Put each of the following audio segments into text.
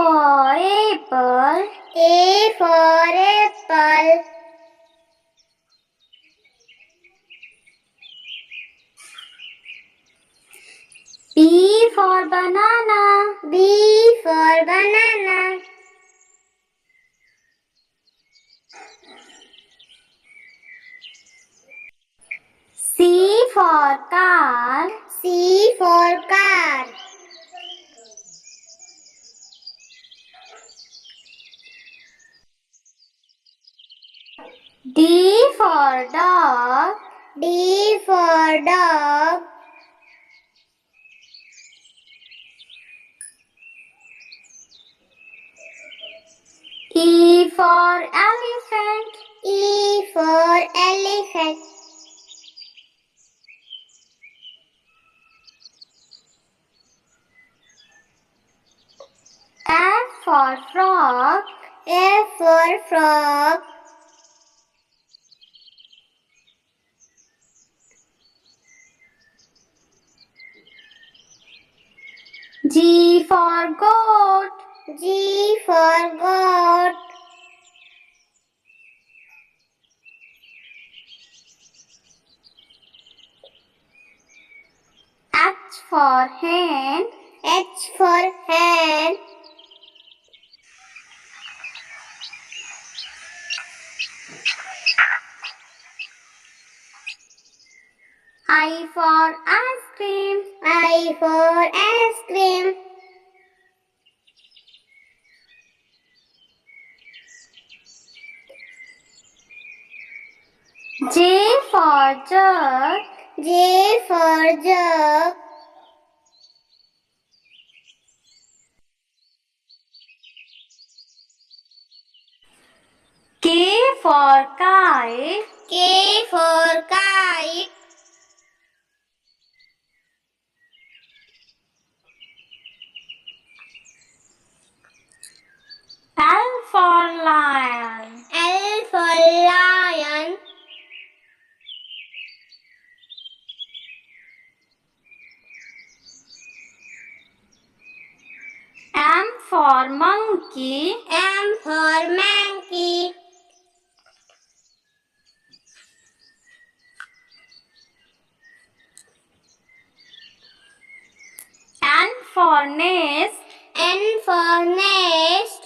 for apple. A for apple. B for banana. B for banana. C for car. C for car. D for dog. D for dog. E for elephant. E for elephant. F for frog. F for frog. G for goat. G for goat. H for hen. H for hen. I for ice cream. I for ice cream. J for jug. J for jug. K for kite. K for kite. L for lion. L for lion. M for monkey. M for monkey. N for nest. N for nest.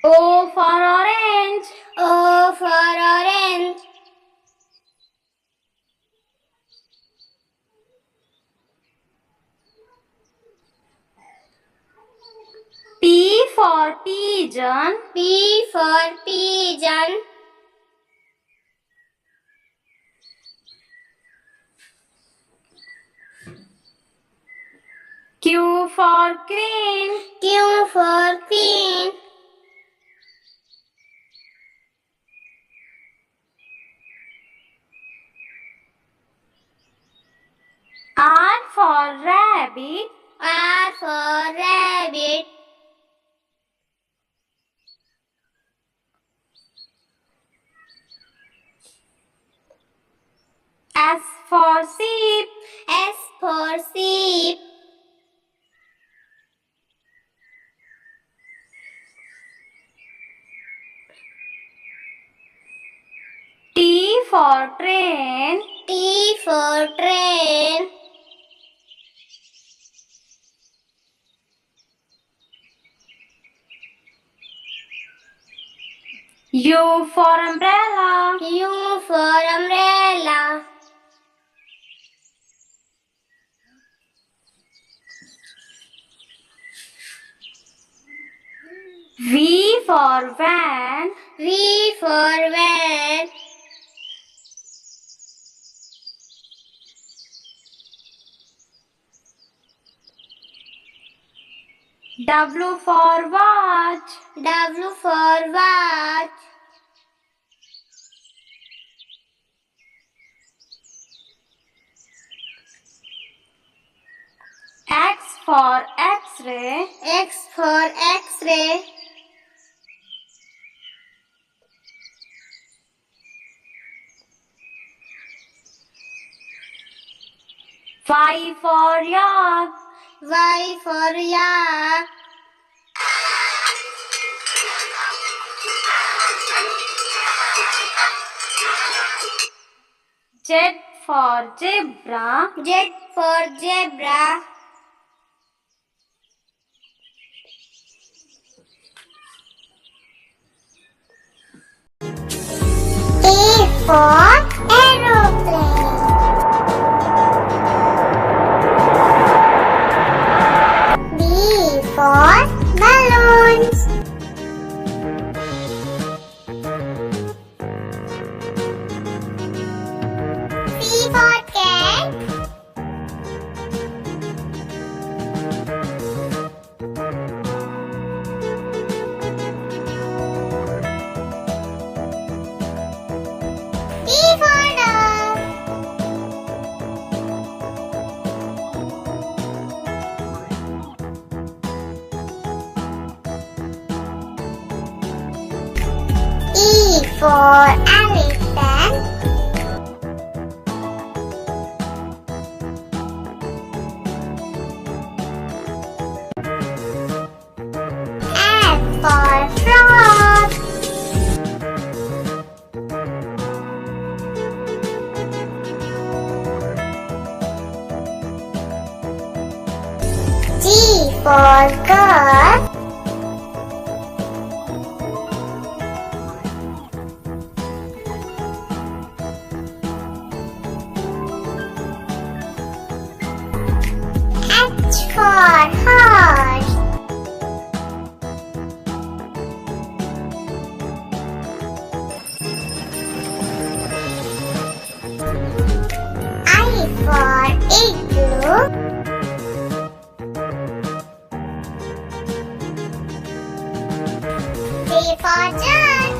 O for orange. O for orange. P for pigeon. P for pigeon. Q for queen. Q for queen. R for rabbit. R for rabbit. S for sheep. S for sheep. T for train. T for train. U for umbrella. U for umbrella. V for van. V for van. W for watch. W for watch. X for X-ray. X for X-ray. Y for yak. Y for yak. Z for zebra. Z for zebra. A for aeroplane. B for balloons. C for cat. D for dog. E for elephant. F for frog. G for girl. H for horse. I for igloo. J for jug.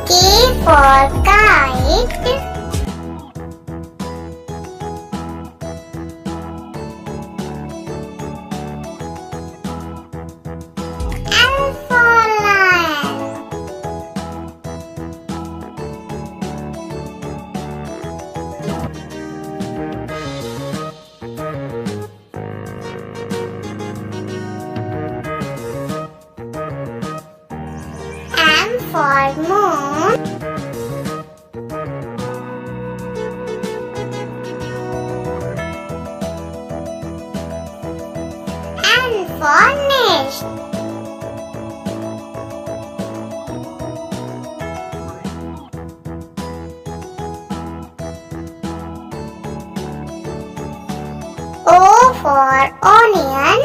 K for kite. L for lion. M for moon. N for nest. O for onion.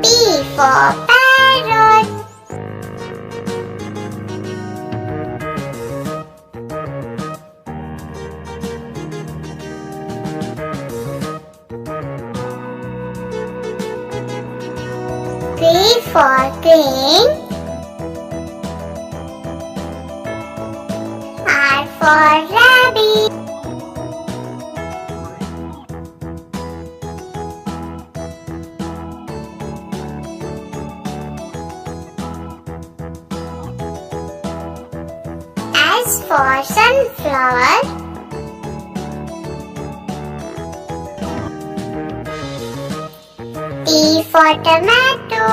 P for parrot. Q for queen. R for rabbit. S for sunflower. T for tomato.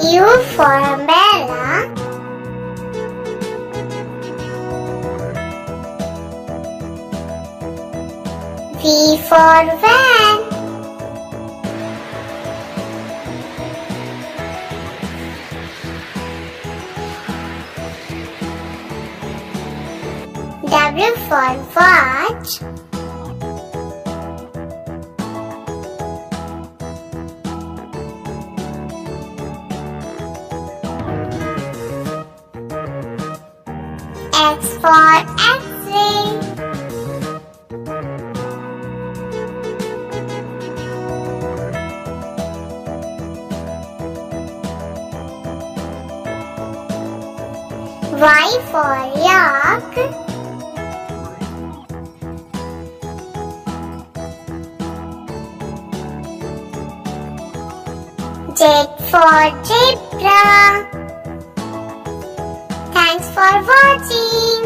U for umbrella. V for van. W for watch. X for X-ray. Y for yak. Z for zebra. Thanks for watching.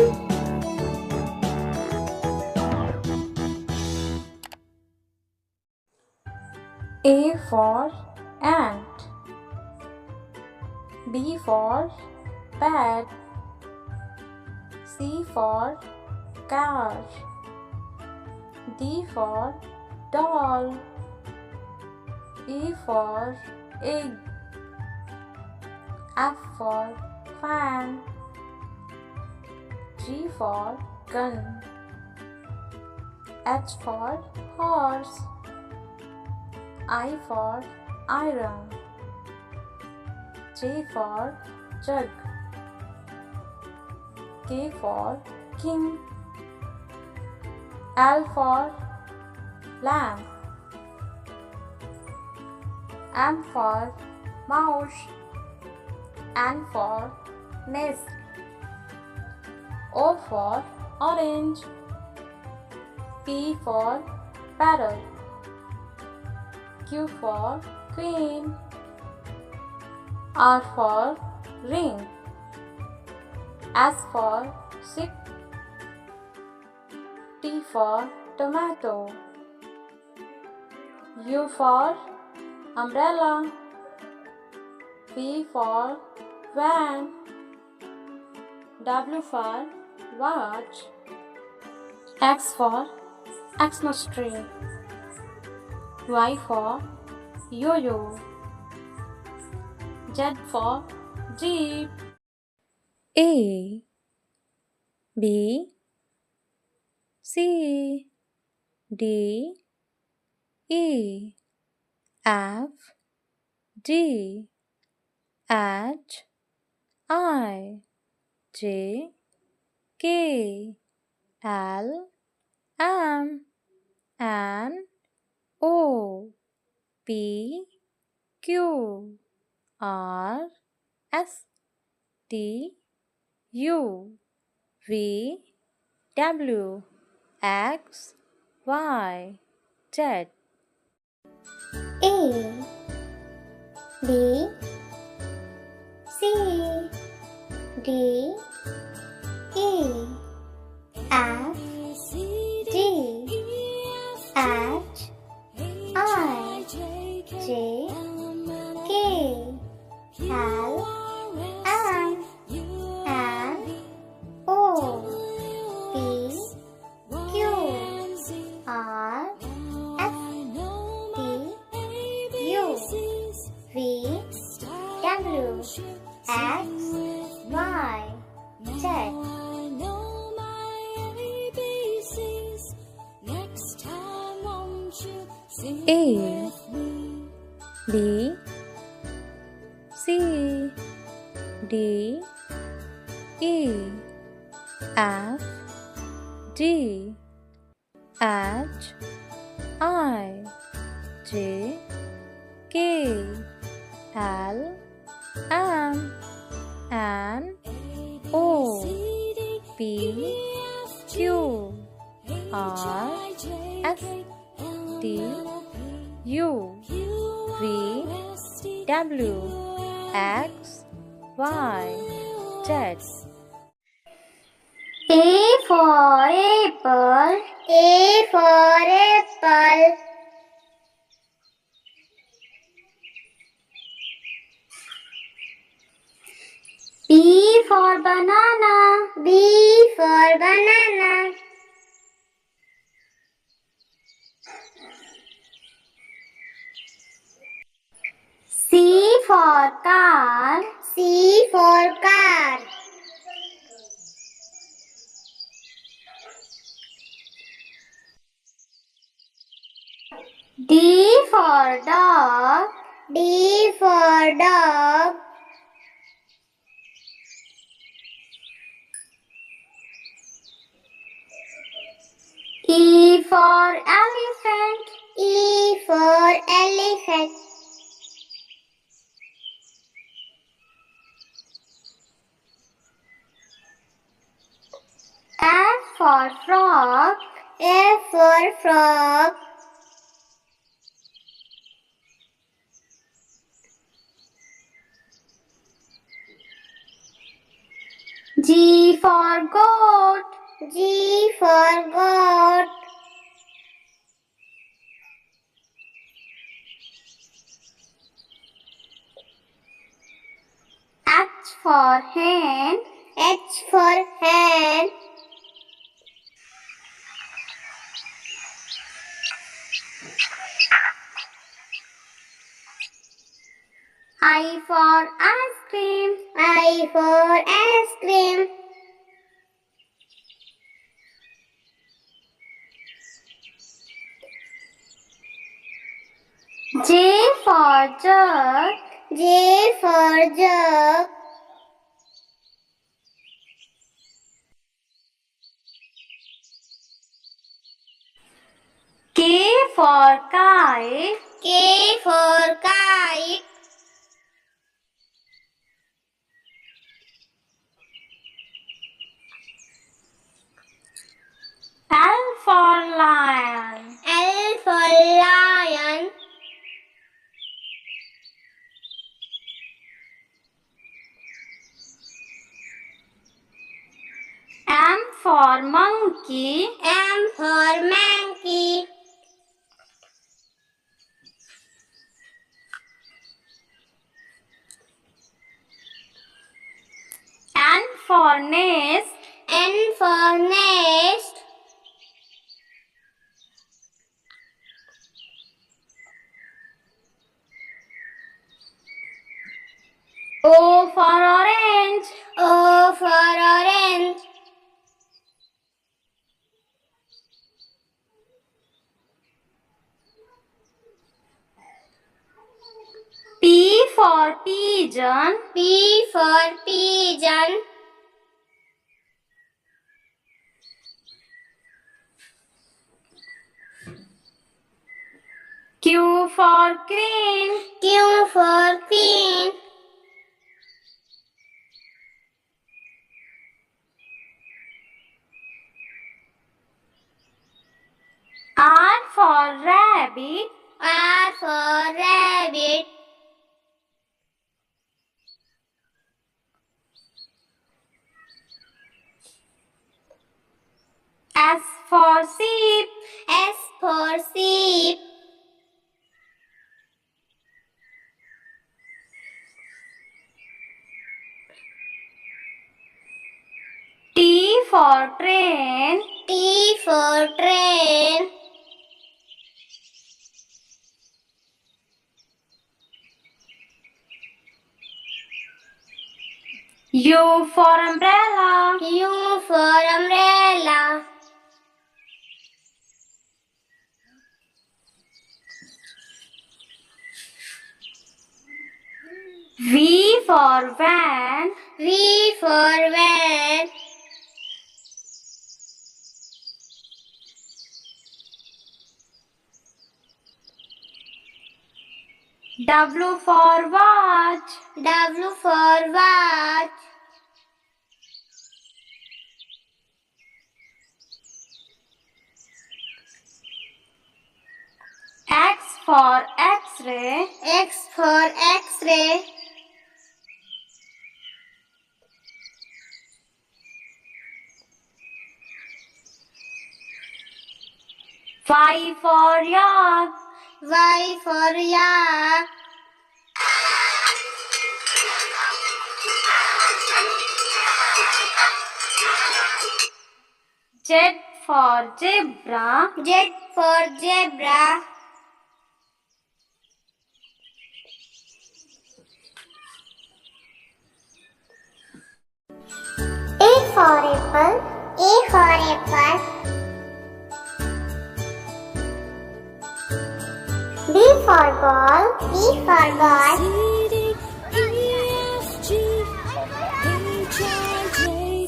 A for ant. B for bat. C for car. D for doll. E for egg. F for fan. G for gun. H for horse. I for iron. J for jug. K for king. L for lamp. M for mouse. N for nest. O for orange. P for parrot. Q for queen. R for ring. S for stick. T for tomato. U for umbrella. V for van. W for watch. X for Xmas tree. Y for yo-yo. Z for jeep. A B C D E F G H I J K L M N O P Q R S T U V W X Y Z. A B C D E F G H I J K L M N O P Q R S T U V W X Y Z. A B C D E F G H I J K L M N O P Q R S T U V W X Y Z. A for apple. A for apple. B for banana. B for banana. C for car. C for car. D for dog. D for dog. E for elephant. E for elephant. for frog. F for frog. G for goat. G for goat. H for hen. H for hen. I for ice cream. I for ice cream. J for jug. J for jug. K for kite. K for kite. L for lion. L for lion. M for monkey. M for monkey. N for nest. N for nest. O for orange. O for orange. P for pigeon. P for pigeon. Q for queen. Q for queen. R for rabbit. R for rabbit. S for sheep. S for sheep. T for train. T for train. U for umbrella. U for umbrella. V for van. V for van. W for watch. W for watch. X for X-ray. X for X-ray. Y for yak. Y for yak. Z for zebra. Z for zebra. A for apple. A for apple. B for ball. B for ball.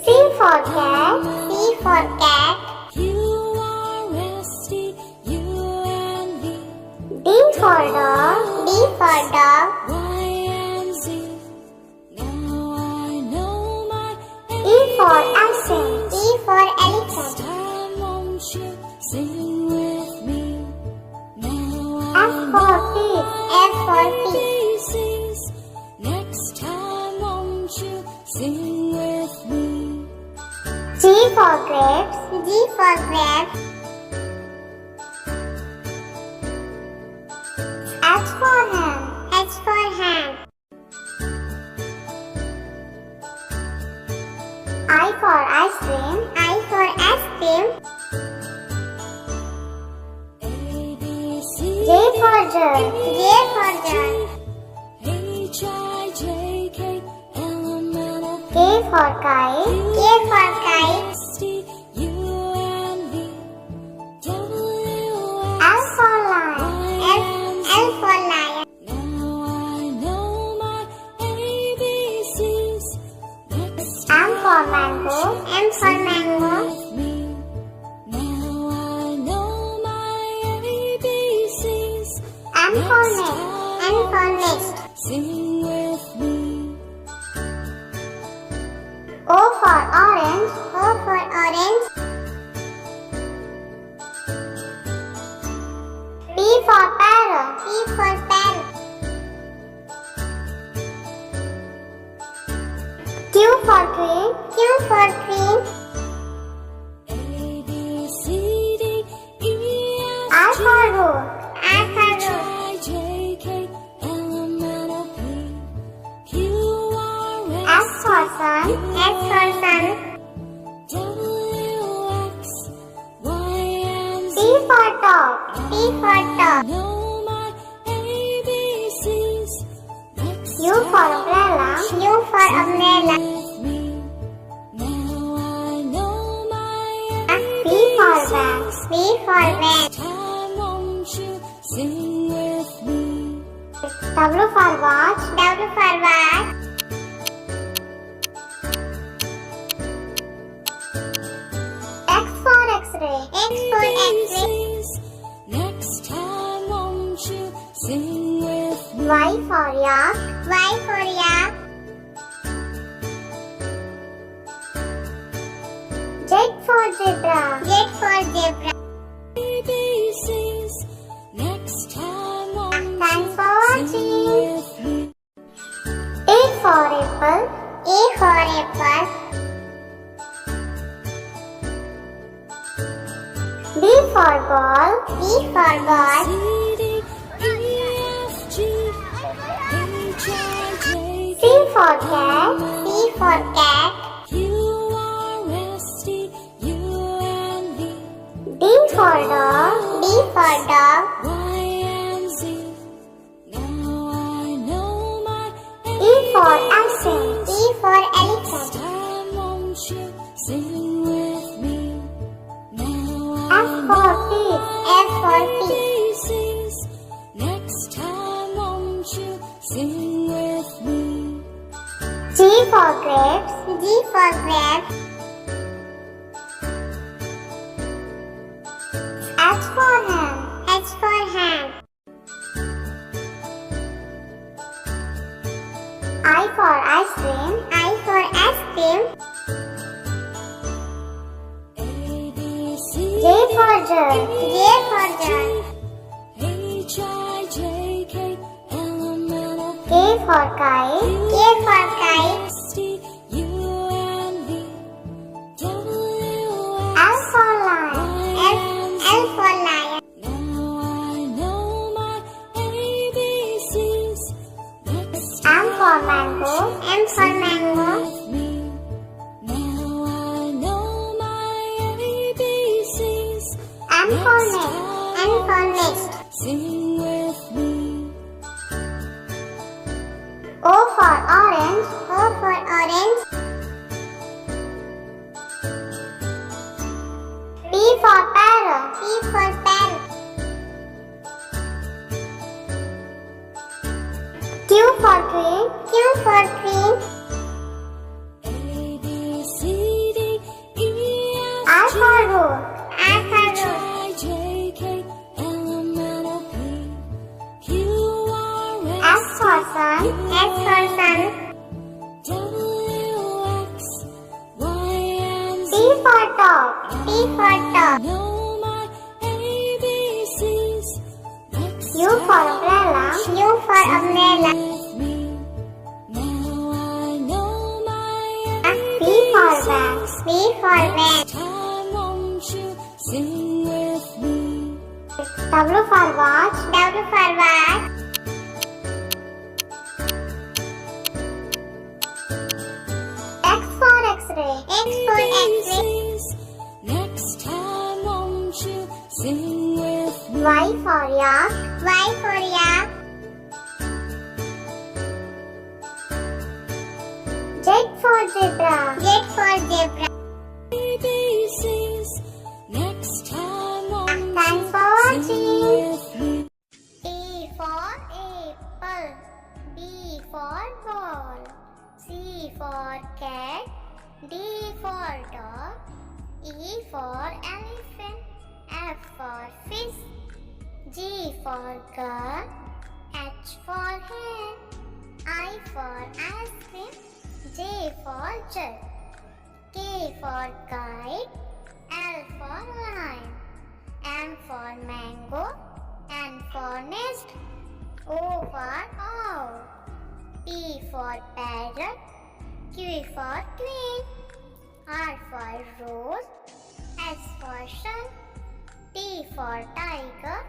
C for cat. C for cat. D for dog. D for dog. E for elephant. E for elephant. for grapes. G for grapes. H for hand. H for hand. I for ice cream. I for ice cream. J for jug. J for jug. K for kite. K for kite. L for lion. L for lion. M for mango. M for mango. N for nest. N for nest. Sing with me. O for orange. O for orange. P for parrot. P for parrot. Q for queen. Q for queen. R for root. R for root. S for sun. S for sun. T for top. T for top. U for umbrella. U for umbrella. V for van. V for van. Sing with me. W for watch. W for watch. X for X-ray. X for X-ray. Next time, won't you sing with me? Y for yak. Y for yak. Z for zebra. Z for zebra. ABCs. Next time, won't Thanks for you sing watching. with me? A for apple. A for apple. B for ball. B for ball. C, D, E, F, G, H, I, J, C for cat. C for cat. Q, R, S, T, U, and V, D for dog. D for dog. Y, and Z. Now I know my E for elephant. E for Next elephant. time, won't you sing with me? Now F for fish. F for fish. ABCs. Next time, won't you sing with me? G for grapes. G for grapes. H for hand. H for hand. I for ice cream. I for ice cream. J for jug. J for jug. H, I, J, K, L, M, N, O, P, K for kite. K for kite. S, T, U, and V, W, L for lion. L for lion. Now I know my ABCs. Next M for mango. M for mango. with me. Now I know my ABCs. M for nest. M for nest. Sing with me. O for orange. O for orange. P for parrot. P for parrot. Q for queen. Q for queen. A, B, C, D, E, F, R G, for root. R for H, root. I, J, K, L, M, N, O, P, Q, R, S for sun. S for sun. W, X, Y, and T Z. for top. T for top. Know my ABCs. Next U for umbrella. U for umbrella. with me. Now I know my V for van. V for van. W for watch. W for watch. X for X-ray. X for X-ray. ABCs. Next time, won't you sing with me? Y for yak. Y for yak. Z for zebra. Z for zebra. ABCs. Next time, won't Thanks for you watching. sing with me? A for apple. B for ball. C for cat. D for dog. E for elephant. F for fish. G for girl. H for hen. I for ice cream. J for jug. K for kite. L for lion. M for mango. N for nest. O for owl. P for parrot. Q for queen. R for rose. S for sun. T for tiger.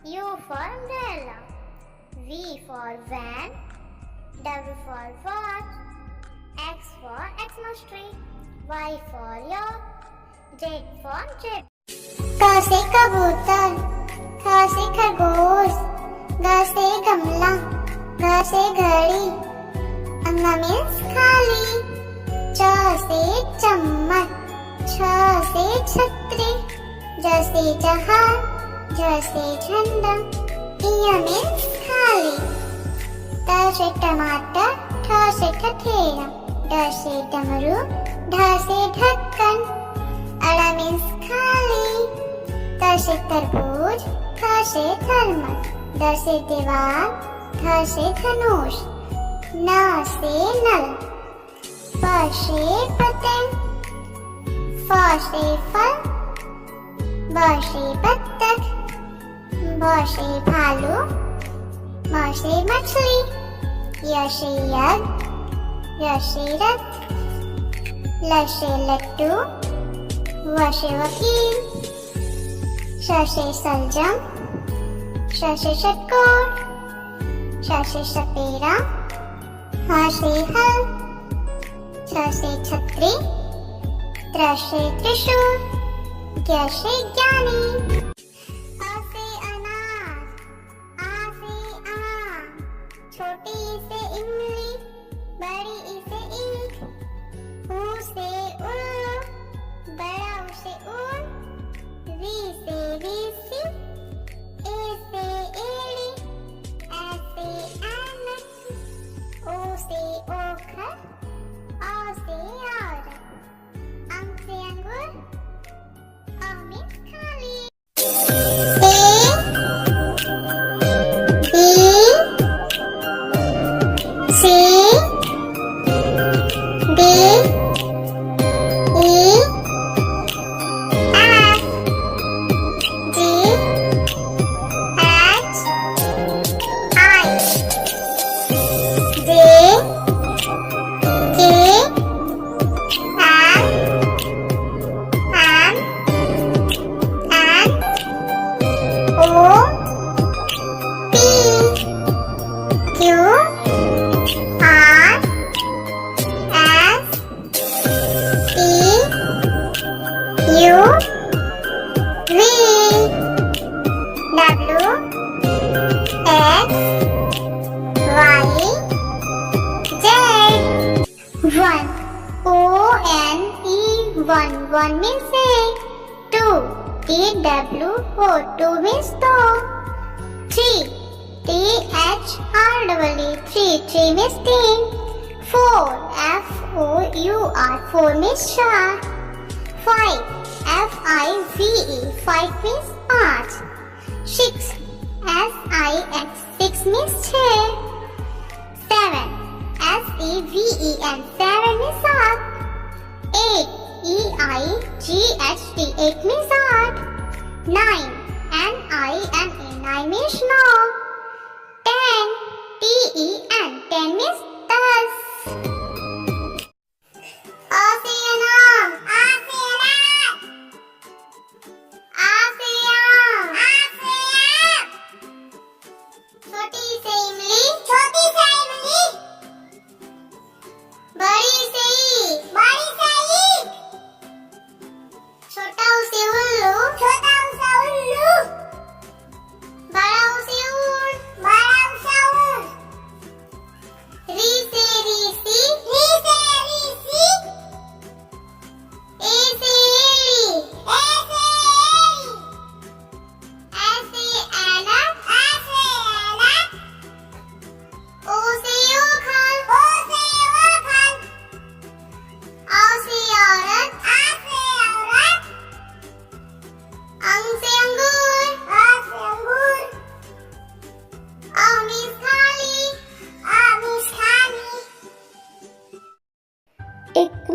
U for umbrella. V for van. W for watch. X for Xmas tree. Y for yak. Z for jet. क से कबूतर. ख से खरगोश. ग से गमला. घ से घड़ी. अंग मीन्स खाली. च से चम्मच. छ से छतरी. ज से जहाज. झ से झंडा. य मीन्स खाली. त से टमाटर. ठ से ठठेरा. ड से डमरू. ढ से ढक्कन. अड़ मीन्स खाली. त से तरबूज. थ से थर्मस. द से दीवार. ध से धनुष. न से नल. प से पतंग. फ से फल. ब से बत्तख. भ से भालू. म से मछली. य से यज्ञ. य से रथ. ल से लड्डू. व से वकील. श से सलजम. श से षटकोर. श से सपेरा. ह से हल. छ से छतरी. त्र से त्रिशूल. ज्ञ से ज्ञानी. अ से अनार. आ से आम. छोटी ई से इमली. बड़ी ई से ईंट. ऊ से उल्लू. बड़ा ऊ से ऊन. वी से वीसी. ए से एड़ी. ए से ऐनक. ओ से ओखर. आ से औरत. अंग से अंगूर. अ मीन्स खाली. A B C D E F G H I J K L M N O P Q R S T U V W X Y Z. 1 O N E 1 1 means egg. 2 T W O 2 means dog. 3 T H R E E 3 means team. 4 F O U R 4 means shark. 5 F I V E 5 means arch. 6 S I X 6 means chair. 7 S E V E N 7 means up. 8 E I G H T 8 means art. 9 N I N A 9 means no. 10 T E N 10 means thus. Oceanum. Oceanum. Oceanum. Oceanum.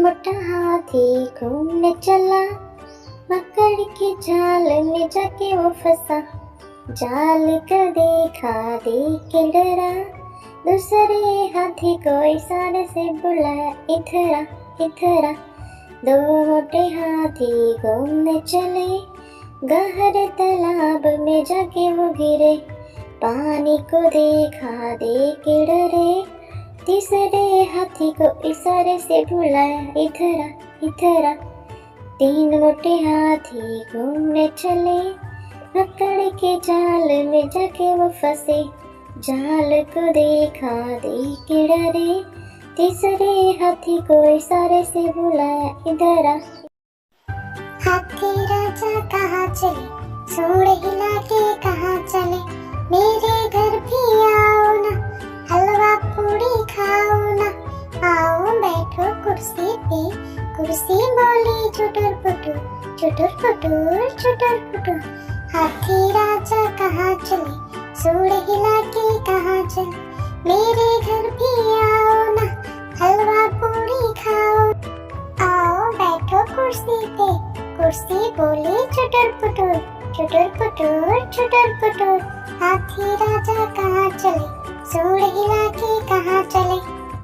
मोटा हाथी घूमने चला, मकड़ी के जाल में जाके वो फंसा। जाल को देखा देख के डरा, दूसरे हाथी को इशारे से बुलाया, इधर आ इधर आ। दो मोटे हाथी घूमने चले, गहरे तालाब में जाके वो गिरे। पानी को देखा देख के डरे, तीसरे हाथी को इशारे से बुलाया, इधर आ इधर आ। तीन मोटे हाथी घूमने चले, मकड़ी के जाल में जाके वो फंसे। जाल को देखा देख के डरे, तीसरे हाथी को इशारे से बुलाया, इधर आ। हाथी राजा कहाँ चले, सूंड हिला के कहाँ चले। मेरे घर भी आओ ना, हलवा पूरी खाओ ना। आओ बैठो कुर्सी पे, कुर्सी बोली चुटुर पुटुर, चुटुर पुटुर चुटुर पुटुर। हाथी राजा कहाँ चले, सूंड हिला के कहाँ चले। मेरे घर भी आओ ना, हलवा पूरी खाओ। आओ बैठो कुर्सी पे, कुर्सी बोली चुटुर पुटुर, चुटुर पुटुर चुटुर पुटुर। हाथी राजा कहाँ चले, सूंड हिला के कहाँ चले।